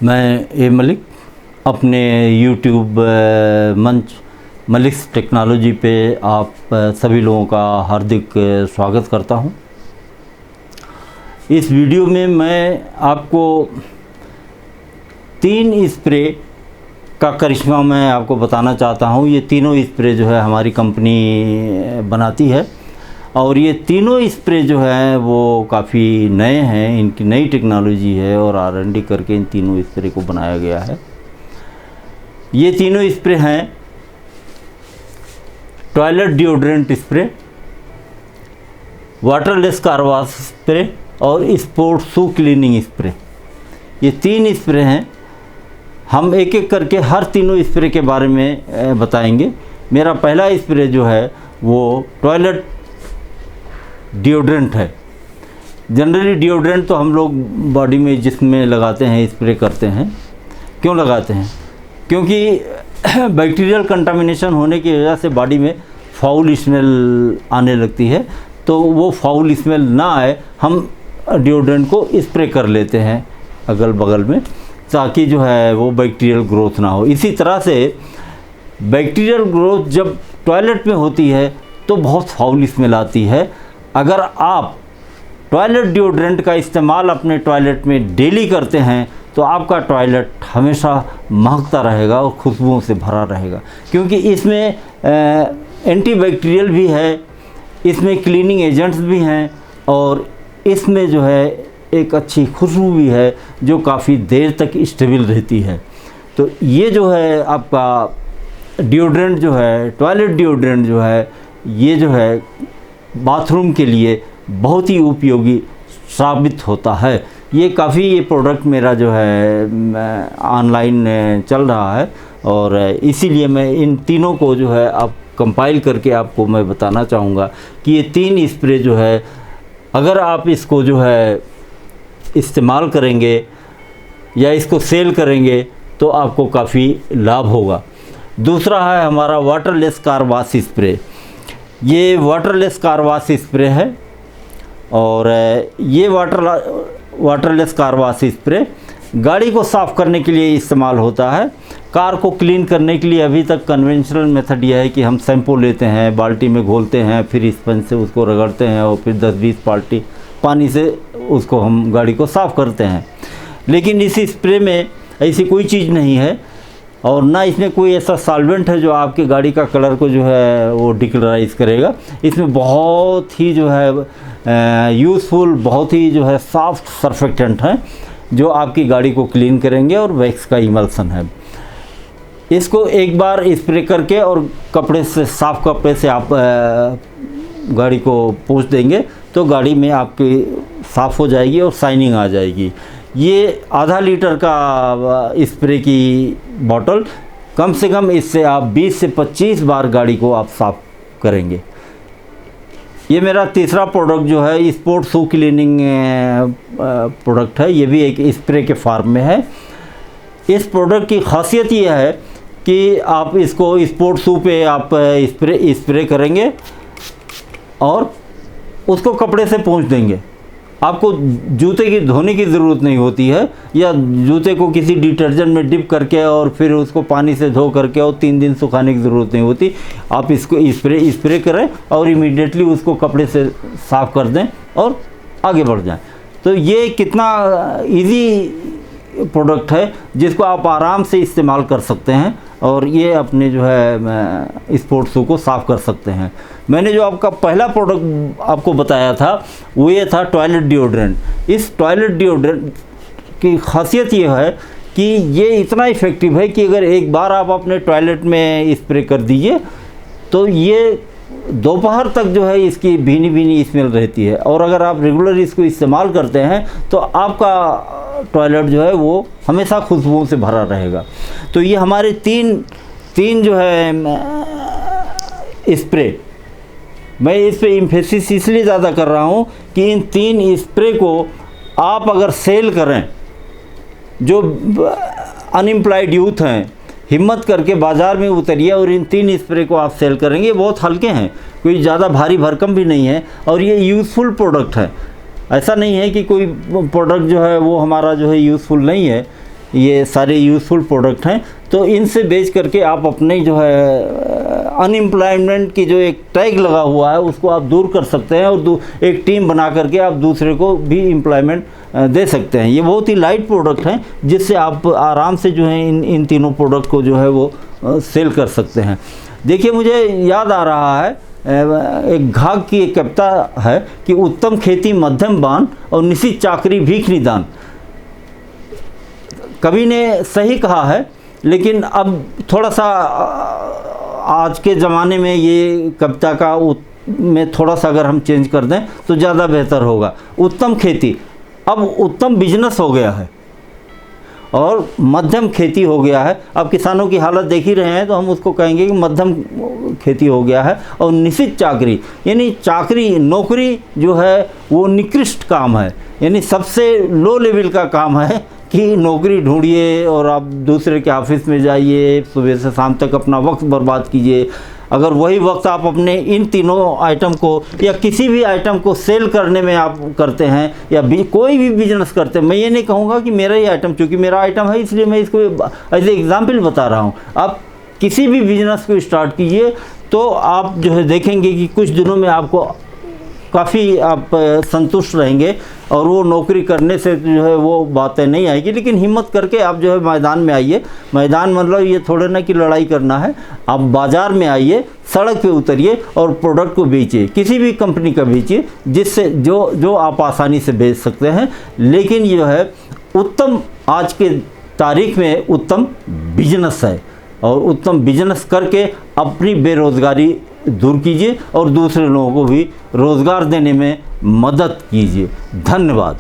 मैं ए मलिक अपने यूट्यूब मंच मलिक्स टेक्नोलॉजी पे आप सभी लोगों का हार्दिक स्वागत करता हूं। इस वीडियो में मैं आपको 3 स्प्रे का करिश्मा मैं आपको बताना चाहता हूं। ये तीनों स्प्रे जो है हमारी कंपनी बनाती है और ये तीनों स्प्रे जो है वो काफ़ी नए हैं, इनकी नई टेक्नोलॉजी है और R&D करके इन तीनों स्प्रे को बनाया गया है। ये तीनों स्प्रे हैं toilet deodorant spray, waterless car wash spray और स्पोर्ट शू क्लीनिंग स्प्रे। ये 3 स्प्रे हैं। हम एक एक करके हर तीनों स्प्रे के बारे में बताएंगे। मेरा पहला स्प्रे जो है वो टॉयलेट डिओड्रेंट है। जनरली डिओड्रेंट तो हम लोग बॉडी में जिसमें लगाते हैं, स्प्रे करते हैं। क्यों लगाते हैं? क्योंकि बैक्टीरियल कंटामिनेशन होने की वजह से बॉडी में फाउल स्मेल आने लगती है। तो वो फाउल स्मेल ना आए, हम डिओड्रेंट को स्प्रे कर लेते हैं अगल बगल में, ताकि जो है वो बैक्टीरियल ग्रोथ ना हो। इसी तरह से बैक्टीरियल ग्रोथ जब टॉयलेट में होती है तो बहुत फाउल स्मेल आती है। अगर आप टॉयलेट डिओड्रेंट का इस्तेमाल अपने टॉयलेट में डेली करते हैं तो आपका टॉयलेट हमेशा महकता रहेगा और खुशबुओं से भरा रहेगा, क्योंकि इसमें एंटीबैक्टीरियल भी है, इसमें क्लीनिंग एजेंट्स भी हैं और इसमें जो है एक अच्छी खुशबू भी है जो काफ़ी देर तक स्टेबल रहती है। तो ये जो है आपका डिओड्रेंट जो है, टॉयलेट डिओड्रेंट जो है, ये जो है बाथरूम के लिए बहुत ही उपयोगी साबित होता है। ये प्रोडक्ट मेरा जो है ऑनलाइन चल रहा है और इसीलिए मैं इन तीनों को जो है अब कंपाइल करके आपको मैं बताना चाहूँगा कि ये 3 स्प्रे जो है अगर आप इसको जो है इस्तेमाल करेंगे या इसको सेल करेंगे तो आपको काफ़ी लाभ होगा। दूसरा है हमारा वाटरलेस कार वॉश स्प्रे। ये वाटरलेस कार वॉश स्प्रे है और ये वाटरलेस कार वॉश स्प्रे गाड़ी को साफ़ करने के लिए इस्तेमाल होता है। कार को क्लीन करने के लिए अभी तक कन्वेंशनल मेथड यह है कि हम शैम्पू लेते हैं, बाल्टी में घोलते हैं, फिर स्पंज से उसको रगड़ते हैं और फिर 10-20 बाल्टी पानी से उसको हम गाड़ी को साफ़ करते हैं। लेकिन इस स्प्रे में ऐसी कोई चीज़ नहीं है और ना इसमें कोई ऐसा सॉल्वेंट है जो आपकी गाड़ी का कलर को जो है वो डिकलराइज करेगा। इसमें बहुत ही जो है यूज़फुल, बहुत ही जो है सॉफ्ट सर्फेक्टेंट हैं जो आपकी गाड़ी को क्लीन करेंगे और वैक्स का इमल्सन है। इसको एक बार स्प्रे करके और कपड़े से, साफ़ कपड़े से आप गाड़ी को पोंछ देंगे तो गाड़ी में आपकी साफ़ हो जाएगी और शाइनिंग आ जाएगी। ये आधा लीटर का स्प्रे की बोतल, कम से कम इससे आप 20 से 25 बार गाड़ी को आप साफ़ करेंगे। ये मेरा तीसरा प्रोडक्ट जो है स्पोर्ट शू क्लीनिंग प्रोडक्ट है। ये भी एक स्प्रे के फॉर्म में है। इस प्रोडक्ट की खासियत ये है कि आप इसको स्पोर्ट शू पे आप स्प्रे करेंगे और उसको कपड़े से पोंछ देंगे। आपको जूते की धोने की ज़रूरत नहीं होती है या जूते को किसी डिटर्जेंट में डिप करके और फिर उसको पानी से धो करके और 3 दिन सुखाने की ज़रूरत नहीं होती। आप इसको स्प्रे करें और इमीडिएटली उसको कपड़े से साफ़ कर दें और आगे बढ़ जाएं। तो ये कितना इजी प्रोडक्ट है जिसको आप आराम से इस्तेमाल कर सकते हैं और ये अपने जो है स्पोर्ट शू को साफ़ कर सकते हैं। मैंने जो आपका पहला प्रोडक्ट आपको बताया था वो ये था टॉयलेट डिओड्रेंट। इस टॉयलेट डिओड्रेंट की खासियत ये है कि ये इतना इफ़ेक्टिव है कि अगर एक बार आप अपने टॉयलेट में स्प्रे कर दीजिए तो ये दोपहर तक जो है इसकी भीनी भीनी स्मेल रहती है और अगर आप रेगुलर इसको इस्तेमाल करते हैं तो आपका टॉयलेट जो है वो हमेशा खुशबुओं से भरा रहेगा। तो ये हमारे तीन जो है स्प्रे, मैं इस पे एम्फेसिस इसलिए ज़्यादा कर रहा हूँ कि इन 3 स्प्रे को आप अगर सेल करें, जो अनएम्प्लॉयड यूथ हैं, हिम्मत करके बाज़ार में उतरिए और इन 3 स्प्रे को आप सेल करेंगे। बहुत हल्के हैं, कोई ज़्यादा भारी भरकम भी नहीं है और ये यूज़फुल प्रोडक्ट है। ऐसा नहीं है कि कोई प्रोडक्ट जो है वो हमारा जो है यूज़फुल नहीं है। ये सारे यूज़फुल प्रोडक्ट हैं। तो इनसे बेच करके आप अपने जो है अनएम्प्लॉयमेंट की जो एक टैग लगा हुआ है उसको आप दूर कर सकते हैं, और एक टीम बना करके आप दूसरे को भी एम्प्लॉयमेंट दे सकते हैं। ये बहुत ही लाइट प्रोडक्ट हैं जिससे आप आराम से जो है इन तीनों प्रोडक्ट को जो है वो सेल कर सकते हैं। देखिए, मुझे याद आ रहा है एक घाघ की एक कविता है कि उत्तम खेती मध्यम बान और निशित चाकरी भीख निदान। कवि ने सही कहा है, लेकिन अब थोड़ा सा आज के ज़माने में ये कविता का में थोड़ा सा अगर हम चेंज कर दें तो ज़्यादा बेहतर होगा। उत्तम खेती अब उत्तम बिजनेस हो गया है और मध्यम खेती हो गया है। अब किसानों की हालत देख ही रहे हैं, तो हम उसको कहेंगे कि मध्यम खेती हो गया है। और निशित चाकरी यानी चाकरी नौकरी जो है वो निकृष्ट काम है, यानी सबसे लो लेवल का काम है कि नौकरी ढूंढिए और आप दूसरे के ऑफिस में जाइए, सुबह से शाम तक अपना वक्त बर्बाद कीजिए। अगर वही वक्त आप अपने इन तीनों आइटम को या किसी भी आइटम को सेल करने में आप करते हैं या कोई भी बिजनेस करते हैं, मैं ये नहीं कहूँगा कि मेरा ही आइटम, चूँकि मेरा आइटम है इसलिए मैं इसको एज ए एग्जाम्पल बता रहा हूँ। आप किसी भी बिजनेस को स्टार्ट कीजिए तो आप जो है देखेंगे कि कुछ दिनों में आपको काफ़ी आप संतुष्ट रहेंगे और वो नौकरी करने से जो है वो बातें नहीं आएगी। लेकिन हिम्मत करके आप जो है मैदान में आइए। मैदान मतलब ये थोड़े ना कि लड़ाई करना है, आप बाज़ार में आइए, सड़क पे उतरिए और प्रोडक्ट को बेचिए, किसी भी कंपनी का बेचिए जिससे जो आप आसानी से बेच सकते हैं। लेकिन जो है उत्तम आज के तारीख में उत्तम बिजनेस है, और उत्तम बिजनेस करके अपनी बेरोज़गारी दूर कीजिए और दूसरे लोगों को भी रोज़गार देने में मदद कीजिए। धन्यवाद।